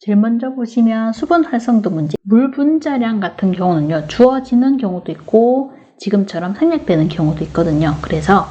제일 먼저 보시면 수분 활성도 문제, 물 분자량 같은 경우는요, 주어지는 경우도 있고 지금처럼 생략되는 경우도 있거든요. 그래서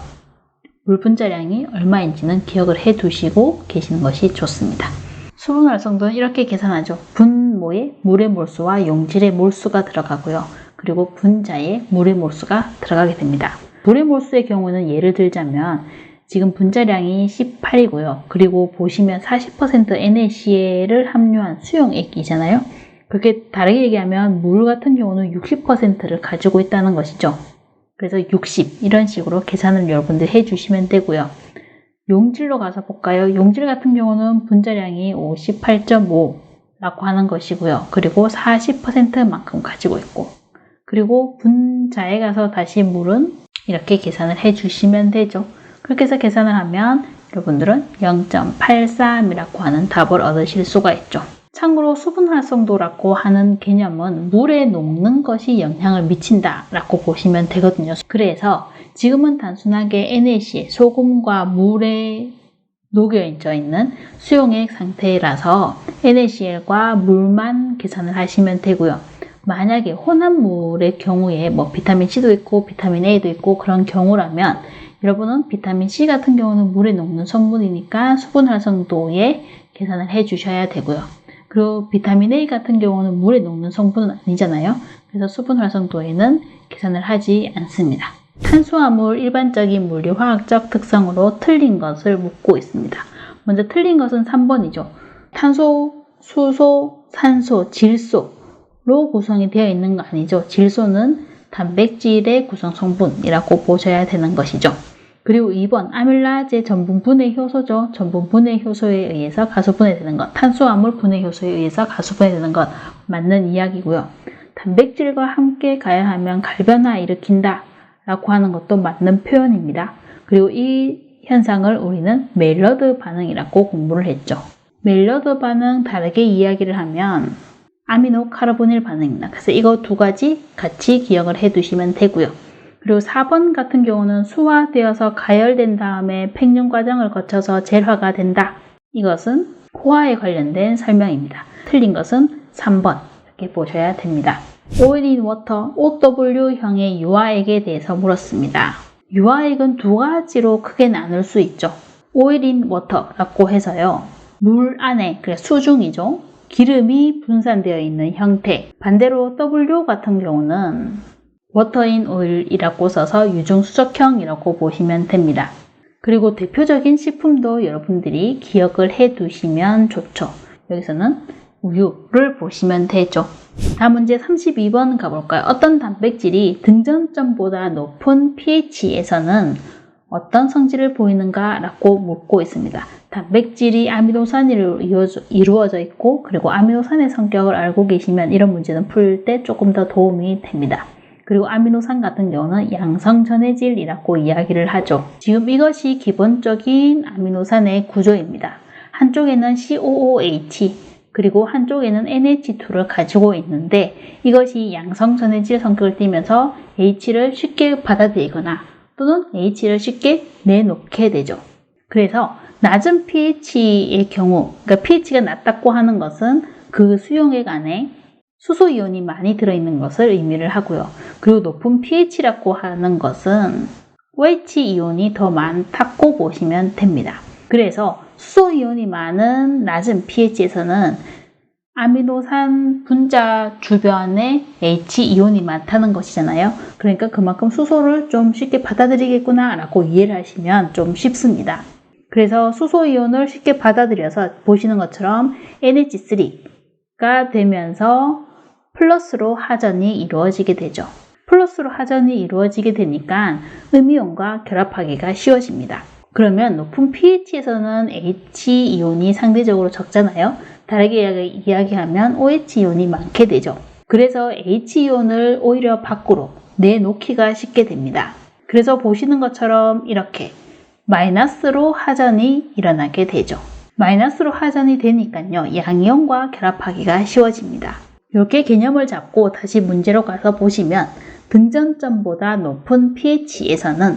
물 분자량이 얼마인지는 기억을 해 두시고 계시는 것이 좋습니다. 수분 활성도는 이렇게 계산하죠. 분모에 물의 몰수와 용질의 몰수가 들어가고요. 그리고 분자에 물의 몰수가 들어가게 됩니다. 물의 몰수의 경우는 예를 들자면 지금 분자량이 18이고요. 그리고 보시면 40% NaCl을 함유한 수용액이잖아요. 그렇게 다르게 얘기하면 물 같은 경우는 60%를 가지고 있다는 것이죠. 그래서 60 이런 식으로 계산을 여러분들 해주시면 되고요. 용질로 가서 볼까요? 용질 같은 경우는 분자량이 58.5라고 하는 것이고요. 그리고 40%만큼 가지고 있고, 그리고 분자에 가서 다시 물은 이렇게 계산을 해주시면 되죠. 그렇게 해서 계산을 하면 여러분들은 0.83이라고 하는 답을 얻으실 수가 있죠. 참고로 수분 활성도라고 하는 개념은 물에 녹는 것이 영향을 미친다라고 보시면 되거든요. 그래서 지금은 단순하게 NaCl, 소금과 물에 녹여져 있는 수용액 상태라서 NaCl과 물만 계산을 하시면 되고요. 만약에 혼합물의 경우에 뭐 비타민C도 있고 비타민 A도 있고 그런 경우라면 여러분은 비타민C 같은 경우는 물에 녹는 성분이니까 수분 활성도에 계산을 해 주셔야 되고요. 그리고 비타민 A 같은 경우는 물에 녹는 성분은 아니잖아요. 그래서 수분 활성도에는 계산을 하지 않습니다. 탄수화물 일반적인 물리화학적 특성으로 틀린 것을 묻고 있습니다. 먼저 틀린 것은 3번이죠. 탄소, 수소, 산소, 질소로 구성이 되어 있는 거 아니죠. 질소는 단백질의 구성 성분이라고 보셔야 되는 것이죠. 그리고 2번 아밀라제 전분 분해 효소죠. 전분 분해 효소에 의해서 가수 분해되는 것, 탄수화물 분해 효소에 의해서 가수 분해되는 것 맞는 이야기고요. 단백질과 함께 가열하면 갈변화 일으킨다 라고 하는 것도 맞는 표현입니다. 그리고 이 현상을 우리는 메일러드 반응이라고 공부를 했죠. 메일러드 반응 다르게 이야기를 하면 아미노 카르보닐 반응입니다. 그래서 이거 두 가지 같이 기억을 해 두시면 되고요. 그리고 4번 같은 경우는 수화되어서 가열된 다음에 팽륜 과정을 거쳐서 젤화가 된다. 이것은 호화에 관련된 설명입니다. 틀린 것은 3번 이렇게 보셔야 됩니다. Oil in water, OW형의 유화액에 대해서 물었습니다. 유화액은 두 가지로 크게 나눌 수 있죠. Oil in water라고 해서요. 물 안에, 그러니까 수중이죠. 기름이 분산되어 있는 형태. 반대로 W 같은 경우는 Water in oil이라고 써서 유중수적형이라고 보시면 됩니다. 그리고 대표적인 식품도 여러분들이 기억을 해 두시면 좋죠. 여기서는 우유를 보시면 되죠. 다음 문제 32번 가볼까요? 어떤 단백질이 등전점보다 높은 pH에서는 어떤 성질을 보이는가 라고 묻고 있습니다. 단백질이 아미노산으로 이루어져 있고 그리고 아미노산의 성격을 알고 계시면 이런 문제는 풀 때 조금 더 도움이 됩니다. 그리고 아미노산 같은 경우는 양성전해질이라고 이야기를 하죠. 지금 이것이 기본적인 아미노산의 구조입니다. 한쪽에는 COOH 그리고 한쪽에는 NH2를 가지고 있는데 이것이 양성전해질 성격을 띠면서 H를 쉽게 받아들이거나 또는 H를 쉽게 내놓게 되죠. 그래서 낮은 pH의 경우, 그러니까 pH가 낮다고 하는 것은 그 수용액 안에 수소이온이 많이 들어있는 것을 의미를 하고요. 그리고 높은 pH라고 하는 것은 OH이온이 더 많다고 보시면 됩니다. 그래서 수소이온이 많은 낮은 pH에서는 아미노산 분자 주변에 H이온이 많다는 것이잖아요. 그러니까 그만큼 수소를 좀 쉽게 받아들이겠구나 라고 이해를 하시면 좀 쉽습니다. 그래서 수소이온을 쉽게 받아들여서 보시는 것처럼 NH3가 되면서 플러스로 하전이 이루어지게 되죠. 플러스로 하전이 이루어지게 되니까 음이온과 결합하기가 쉬워집니다. 그러면 높은 pH에서는 H이온이 상대적으로 적잖아요. 다르게 이야기하면 OH이온이 많게 되죠. 그래서 H이온을 오히려 밖으로 내놓기가 쉽게 됩니다. 그래서 보시는 것처럼 이렇게 마이너스로 하전이 일어나게 되죠. 마이너스로 하전이 되니까요. 양이온과 결합하기가 쉬워집니다. 이렇게 개념을 잡고 다시 문제로 가서 보시면 등전점보다 높은 pH에서는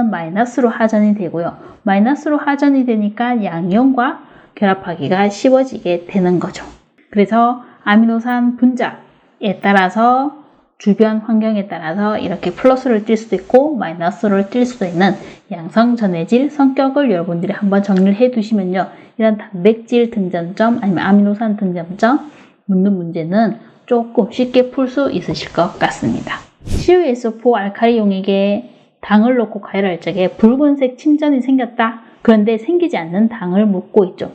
마이너스로 하전이 되고요. 마이너스로 하전이 되니까 양이온과 결합하기가 쉬워지게 되는 거죠. 그래서 아미노산 분자에 따라서 주변 환경에 따라서 이렇게 플러스를 띌 수도 있고 마이너스를 띌 수도 있는 양성 전해질 성격을 여러분들이 한번 정리를 해 두시면요. 이런 단백질 등전점 아니면 아미노산 등전점 묻는 문제는 조금 쉽게 풀 수 있으실 것 같습니다. CuSO4 알칼리 용액에 당을 넣고 가열할 적에 붉은색 침전이 생겼다. 그런데 생기지 않는 당을 묻고 있죠.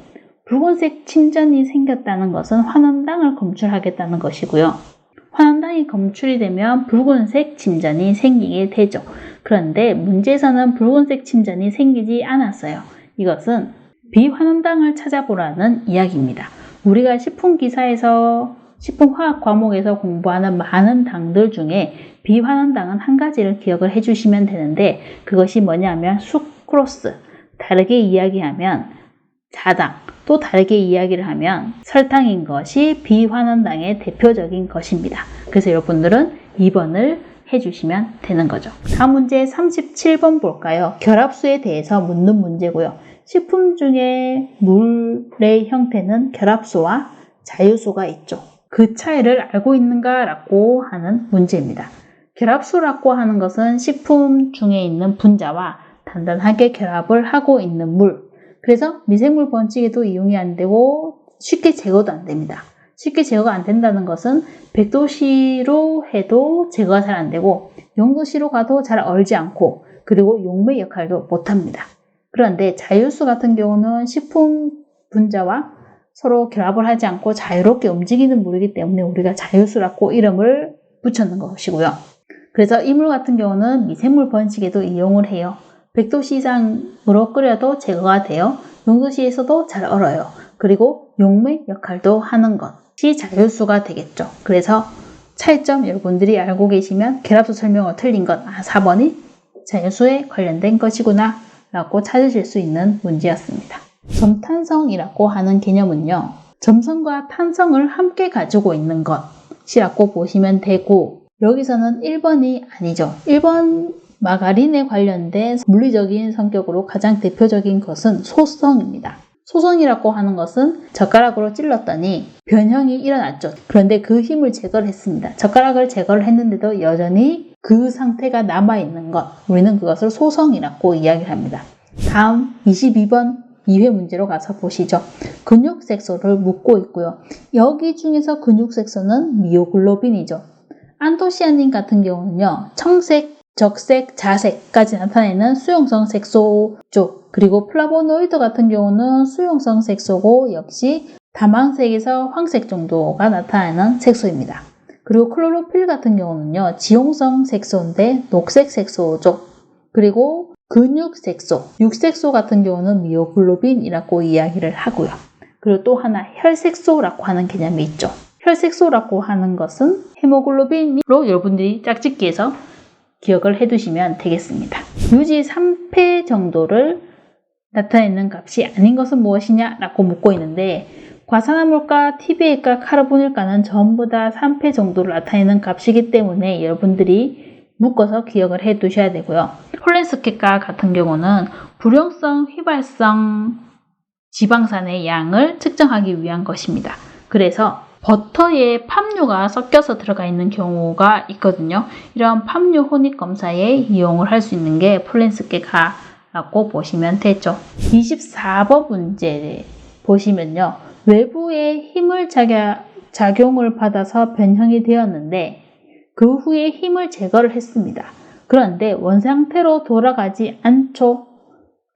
붉은색 침전이 생겼다는 것은 환원당을 검출하겠다는 것이고요. 환원당이 검출이 되면 붉은색 침전이 생기게 되죠. 그런데 문제에서는 붉은색 침전이 생기지 않았어요. 이것은 비환원당을 찾아보라는 이야기입니다. 우리가 식품기사에서 식품화학 과목에서 공부하는 많은 당들 중에 비환원당은 한 가지를 기억을 해주시면 되는데 그것이 뭐냐면 수크로스, 다르게 이야기하면 자당, 또 다르게 이야기를 하면 설탕인 것이 비환원당의 대표적인 것입니다. 그래서 여러분들은 2번을 해주시면 되는 거죠. 다음 문제 37번 볼까요? 결합수에 대해서 묻는 문제고요. 식품 중에 물의 형태는 결합수와 자유수가 있죠. 그 차이를 알고 있는가라고 하는 문제입니다. 결합수라고 하는 것은 식품 중에 있는 분자와 단단하게 결합을 하고 있는 물. 그래서 미생물 번식에도 이용이 안 되고 쉽게 제거도 안 됩니다. 쉽게 제거가 안 된다는 것은 100도씨로 해도 제거가 잘 안 되고 0도씨로 가도 잘 얼지 않고 그리고 용매 역할도 못합니다. 그런데 자유수 같은 경우는 식품 분자와 서로 결합을 하지 않고 자유롭게 움직이는 물이기 때문에 우리가 자유수라고 이름을 붙였는 것이고요. 그래서 이 물 같은 경우는 미생물 번식에도 이용을 해요. 100도씨 이상으로 끓여도 제거가 돼요. 0도씨에서도 잘 얼어요. 그리고 용매 역할도 하는 것이 자유수가 되겠죠. 그래서 차이점 여러분들이 알고 계시면 결합수 설명을 틀린 것 4번이 자유수에 관련된 것이구나 라고 찾으실 수 있는 문제였습니다. 점탄성이라고 하는 개념은요. 점성과 탄성을 함께 가지고 있는 것이라고 보시면 되고 여기서는 1번이 아니죠. 1번 마가린에 관련된 물리적인 성격으로 가장 대표적인 것은 소성입니다. 소성이라고 하는 것은 젓가락으로 찔렀더니 변형이 일어났죠. 그런데 그 힘을 제거를 했습니다. 젓가락을 제거를 했는데도 여전히 그 상태가 남아있는 것. 우리는 그것을 소성이라고 이야기를 합니다. 다음 22번 2회 문제로 가서 보시죠. 근육색소를 묻고 있고요. 여기 중에서 근육색소는 미오글로빈이죠. 안토시아닌 같은 경우는요. 청색, 적색, 자색까지 나타내는 수용성 색소죠. 그리고 플라보노이드 같은 경우는 수용성 색소고 역시 다망색에서 황색 정도가 나타나는 색소입니다. 그리고 클로로필 같은 경우는요. 지용성 색소인데 녹색 색소죠. 그리고 근육색소, 육색소 같은 경우는 미오글로빈이라고 이야기를 하고요. 그리고 또 하나 혈색소라고 하는 개념이 있죠. 혈색소라고 하는 것은 헤모글로빈으로 여러분들이 짝짓기에서 기억을 해두시면 되겠습니다. 유지 3패 정도를 나타내는 값이 아닌 것은 무엇이냐 라고 묻고 있는데 과산화물과 TBA가 카르보닐가는 전부 다 3패 정도를 나타내는 값이기 때문에 여러분들이 묶어서 기억을 해 두셔야 되고요. 홀렌스케가 같은 경우는 불용성 휘발성 지방산의 양을 측정하기 위한 것입니다. 그래서 버터에 팜유가 섞여서 들어가 있는 경우가 있거든요. 이런 팜유 혼입 검사에 이용을 할 수 있는 게 폴렌스케가라고 보시면 되죠. 24번 문제 보시면요. 외부의 힘을 작용을 받아서 변형이 되었는데 그 후에 힘을 제거를 했습니다. 그런데 원상태로 돌아가지 않죠.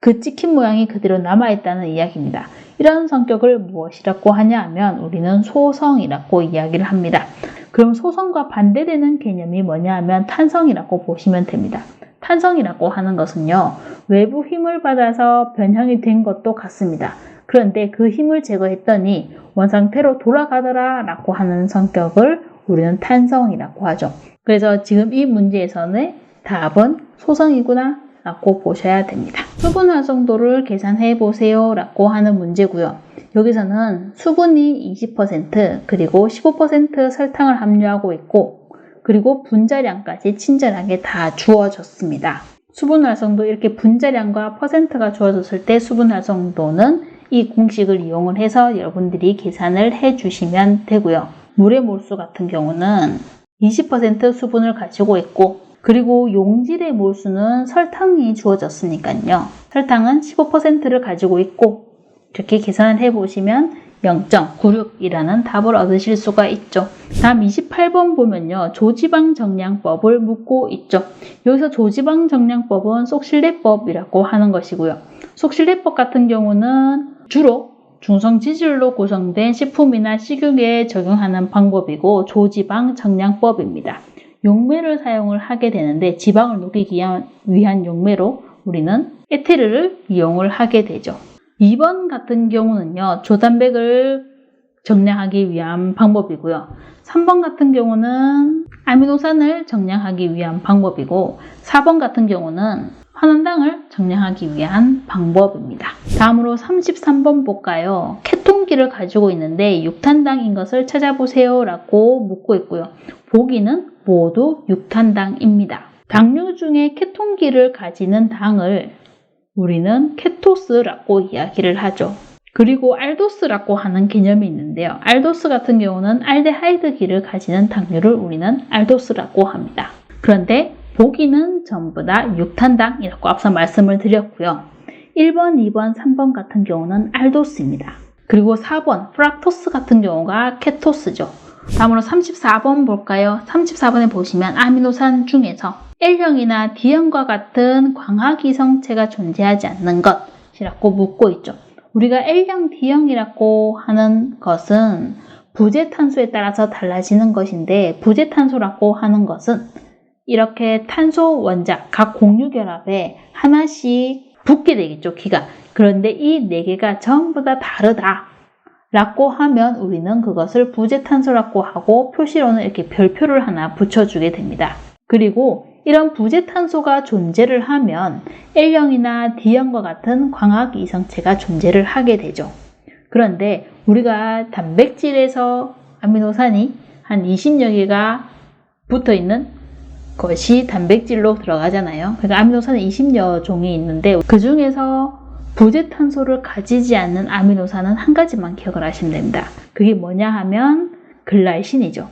그 찍힌 모양이 그대로 남아있다는 이야기입니다. 이런 성격을 무엇이라고 하냐 하면 우리는 소성이라고 이야기를 합니다. 그럼 소성과 반대되는 개념이 뭐냐 하면 탄성이라고 보시면 됩니다. 탄성이라고 하는 것은요. 외부 힘을 받아서 변형이 된 것도 같습니다. 그런데 그 힘을 제거했더니 원상태로 돌아가더라 라고 하는 성격을 우리는 탄성이라고 하죠. 그래서 지금 이 문제에서는 답은 소성이구나 라고 보셔야 됩니다. 수분 활성도를 계산해 보세요 라고 하는 문제고요. 여기서는 수분이 20% 그리고 15% 설탕을 함유하고 있고 그리고 분자량까지 친절하게 다 주어졌습니다. 수분 활성도 이렇게 분자량과 퍼센트가 주어졌을 때 수분 활성도는 이 공식을 이용을 해서 여러분들이 계산을 해 주시면 되고요. 물의 몰수 같은 경우는 20% 수분을 가지고 있고, 그리고 용질의 몰수는 설탕이 주어졌으니까요. 설탕은 15%를 가지고 있고, 이렇게 계산을 해보시면 0.96이라는 답을 얻으실 수가 있죠. 다음 28번 보면요. 조지방 정량법을 묻고 있죠. 여기서 조지방 정량법은 속실례법이라고 하는 것이고요. 속실례법 같은 경우는 주로 중성지질로 구성된 식품이나 식용유에 적용하는 방법이고, 조지방 정량법입니다. 용매를 사용을 하게 되는데, 지방을 녹이기 위한 용매로 우리는 에티르를 이용을 하게 되죠. 2번 같은 경우는요, 조단백을 정량하기 위한 방법이고요. 3번 같은 경우는 아미노산을 정량하기 위한 방법이고, 4번 같은 경우는 환원당을 정량하기 위한 방법입니다. 다음으로 33번 볼까요? 케톤기를 가지고 있는데 6탄당인 것을 찾아보세요 라고 묻고 있고요. 보기는 모두 6탄당입니다. 당류 중에 케톤기를 가지는 당을 우리는 케토스라고 이야기를 하죠. 그리고 알도스라고 하는 개념이 있는데요. 알도스 같은 경우는 알데하이드기를 가지는 당류를 우리는 알도스라고 합니다. 그런데 보기는 전부 다 6탄당이라고 앞서 말씀을 드렸고요. 1번, 2번, 3번 같은 경우는 알도스입니다. 그리고 4번 프락토스 같은 경우가 케토스죠. 다음으로 34번 볼까요? 34번에 보시면 아미노산 중에서 L형이나 D형과 같은 광학이성체가 존재하지 않는 것이라고 묻고 있죠. 우리가 L형, D형이라고 하는 것은 부재탄소에 따라서 달라지는 것인데, 부재탄소라고 하는 것은 이렇게 탄소 원자 각 공유결합에 하나씩 붙게 되겠죠, 기가. 그런데 이 4개가 전부 다 다르다 라고 하면 우리는 그것을 부재탄소라고 하고, 표시로는 이렇게 별표를 하나 붙여주게 됩니다. 그리고 이런 부재탄소가 존재를 하면 L형이나 D형과 같은 광학이성체가 존재를 하게 되죠. 그런데 우리가 단백질에서 아미노산이 한 20여 개가 붙어있는 것이 단백질로 들어가잖아요. 그러니까 아미노산은 20여 종이 있는데, 그 중에서 부재탄소를 가지지 않는 아미노산은 한 가지만 기억을 하시면 됩니다. 그게 뭐냐 하면 글라이신이죠.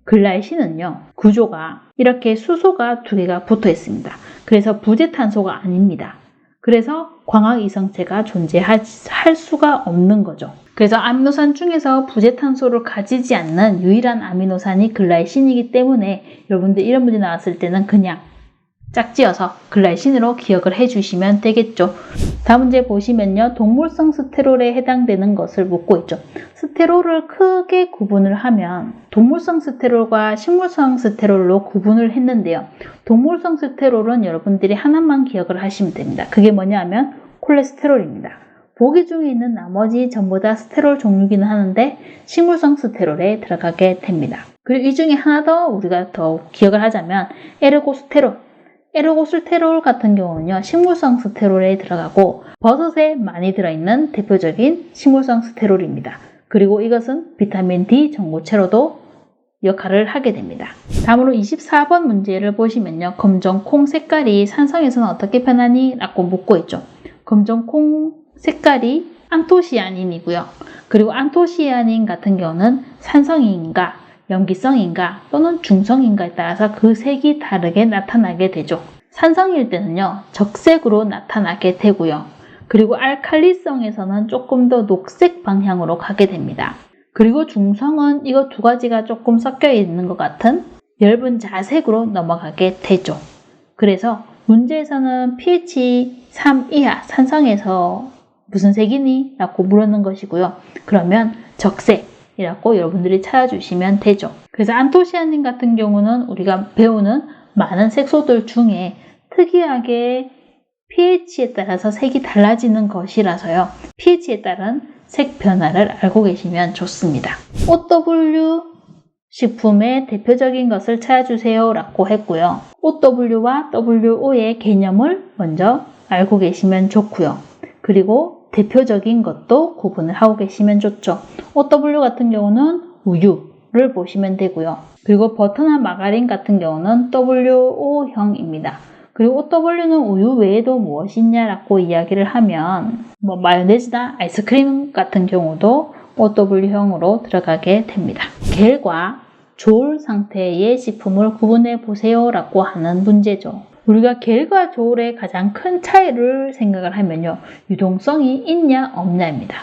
글라이신은요, 구조가 이렇게 수소가 2개가 붙어 있습니다. 그래서 부재탄소가 아닙니다. 그래서 광학이성체가 존재할 수가 없는 거죠. 그래서 아미노산 중에서 부재탄소를 가지지 않는 유일한 아미노산이 글라이신이기 때문에 여러분들 이런 문제 나왔을 때는 그냥 짝지어서 글라이신으로 기억을 해주시면 되겠죠. 다음 문제 보시면요. 동물성 스테롤에 해당되는 것을 묻고 있죠. 스테롤을 크게 구분을 하면 동물성 스테롤과 식물성 스테롤로 구분을 했는데요. 동물성 스테롤은 여러분들이 하나만 기억을 하시면 됩니다. 그게 뭐냐 하면 콜레스테롤입니다. 보기 중에 있는 나머지 전부 다 스테롤 종류기는 하는데 식물성 스테롤에 들어가게 됩니다. 그리고 이 중에 하나 더 우리가 더 기억을 하자면 에르고스테롤. 에르고스테롤 같은 경우는요, 식물성 스테롤에 들어가고 버섯에 많이 들어있는 대표적인 식물성 스테롤입니다. 그리고 이것은 비타민 D 전고체로도 역할을 하게 됩니다. 다음으로 24번 문제를 보시면요. 검정콩 색깔이 산성에서는 어떻게 변하니? 라고 묻고 있죠. 검정콩 색깔이 안토시아닌이고요. 그리고 안토시아닌 같은 경우는 산성인가, 염기성인가 또는 중성인가에 따라서 그 색이 다르게 나타나게 되죠. 산성일 때는요, 적색으로 나타나게 되고요. 그리고 알칼리성에서는 조금 더 녹색 방향으로 가게 됩니다. 그리고 중성은 이거 2가지가 조금 섞여 있는 것 같은 엷은 자색으로 넘어가게 되죠. 그래서 문제에서는 pH 3 이하 산성에서 무슨 색이니? 라고 물었는 것이고요. 그러면 적색이라고 여러분들이 찾아주시면 되죠. 그래서 안토시아닌 같은 경우는 우리가 배우는 많은 색소들 중에 특이하게 pH에 따라서 색이 달라지는 것이라서요. pH에 따른 색 변화를 알고 계시면 좋습니다. OW 식품의 대표적인 것을 찾아주세요 라고 했고요. OW와 WO의 개념을 먼저 알고 계시면 좋고요. 그리고 대표적인 것도 구분을 하고 계시면 좋죠. OW 같은 경우는 우유를 보시면 되고요. 그리고 버터나 마가린 같은 경우는 WO형입니다. 그리고 OW는 우유 외에도 무엇이 있냐라고 이야기를 하면 마요네즈나 아이스크림 같은 경우도 OW형으로 들어가게 됩니다. 겔과 조울 상태의 식품을 구분해 보세요 라고 하는 문제죠. 우리가 겔과 조울의 가장 큰 차이를 생각을 하면요. 유동성이 있냐 없냐입니다.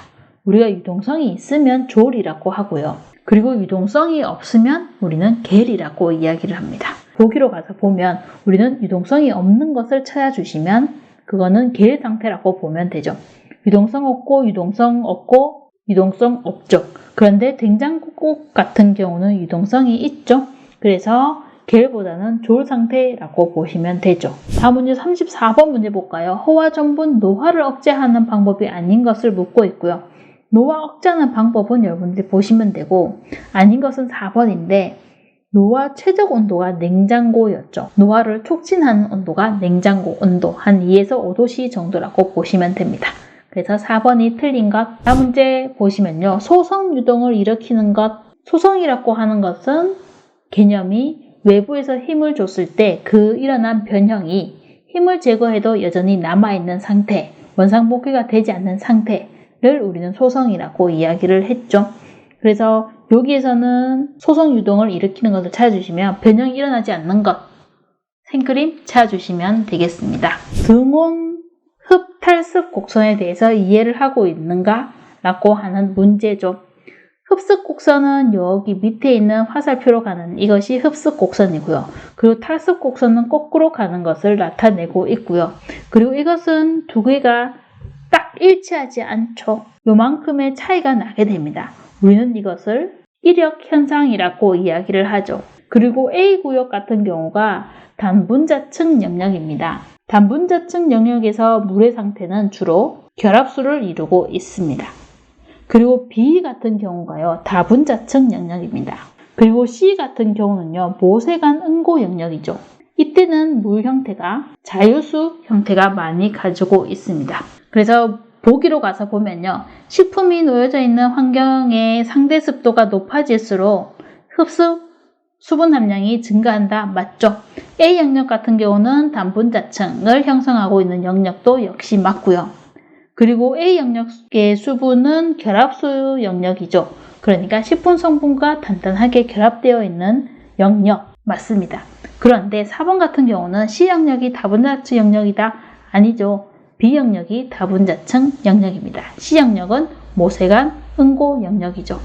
우리가 유동성이 있으면 조울이라고 하고요. 그리고 유동성이 없으면 우리는 겔이라고 이야기를 합니다. 보기로 가서 보면 우리는 유동성이 없는 것을 찾아주시면 그거는 겔 상태라고 보면 되죠. 유동성 없고 유동성 없고 유동성 없죠. 그런데 된장국 같은 경우는 유동성이 있죠. 그래서 겔보다는 조울 상태라고 보시면 되죠. 다음 문제 34번 문제 볼까요? 허와 전분 노화를 억제하는 방법이 아닌 것을 묻고 있고요. 노화 억제하는 방법은 여러분들이 보시면 되고 아닌 것은 4번인데 노화 최적 온도가 냉장고였죠. 노화를 촉진하는 온도가 냉장고 온도 한 2에서 5도씨 정도라고 보시면 됩니다. 그래서 4번이 틀린 것. 다음 문제 보시면요. 소성 유동을 일으키는 것. 소성이라고 하는 것은 개념이 외부에서 힘을 줬을 때 그 일어난 변형이 힘을 제거해도 여전히 남아있는 상태, 원상복귀가 되지 않는 상태를 우리는 소성이라고 이야기를 했죠. 그래서 여기에서는 소성 유동을 일으키는 것을 찾아주시면 변형이 일어나지 않는 것, 생크림 찾아주시면 되겠습니다. 등온 흡탈습 곡선에 대해서 이해를 하고 있는가? 라고 하는 문제죠. 흡습 곡선은 여기 밑에 있는 화살표로 가는 이것이 흡습 곡선이고요. 그리고 탈습 곡선은 거꾸로 가는 것을 나타내고 있고요. 그리고 이것은 두 개가 딱 일치하지 않죠. 요만큼의 차이가 나게 됩니다. 우리는 이것을 이력 현상이라고 이야기를 하죠. 그리고 A구역 같은 경우가 단분자층 영역입니다. 단분자층 영역에서 물의 상태는 주로 결합수를 이루고 있습니다. 그리고 B 같은 경우가요, 다분자층 영역입니다. 그리고 C 같은 경우는요, 모세관 응고 영역이죠. 이때는 물 형태가 자유수 형태가 많이 가지고 있습니다. 그래서 보기로 가서 보면요, 식품이 놓여져 있는 환경의 상대 습도가 높아질수록 흡수 수분 함량이 증가한다. 맞죠? A 영역 같은 경우는 단분자층을 형성하고 있는 영역도 역시 맞고요. 그리고 A 영역의 수분은 결합수 영역이죠. 그러니까 식품 성분과 단단하게 결합되어 있는 영역 맞습니다. 그런데 4번 같은 경우는 C 영역이 다분자층 영역이다. 아니죠. B 영역이 다분자층 영역입니다. C 영역은 모세관 응고 영역이죠.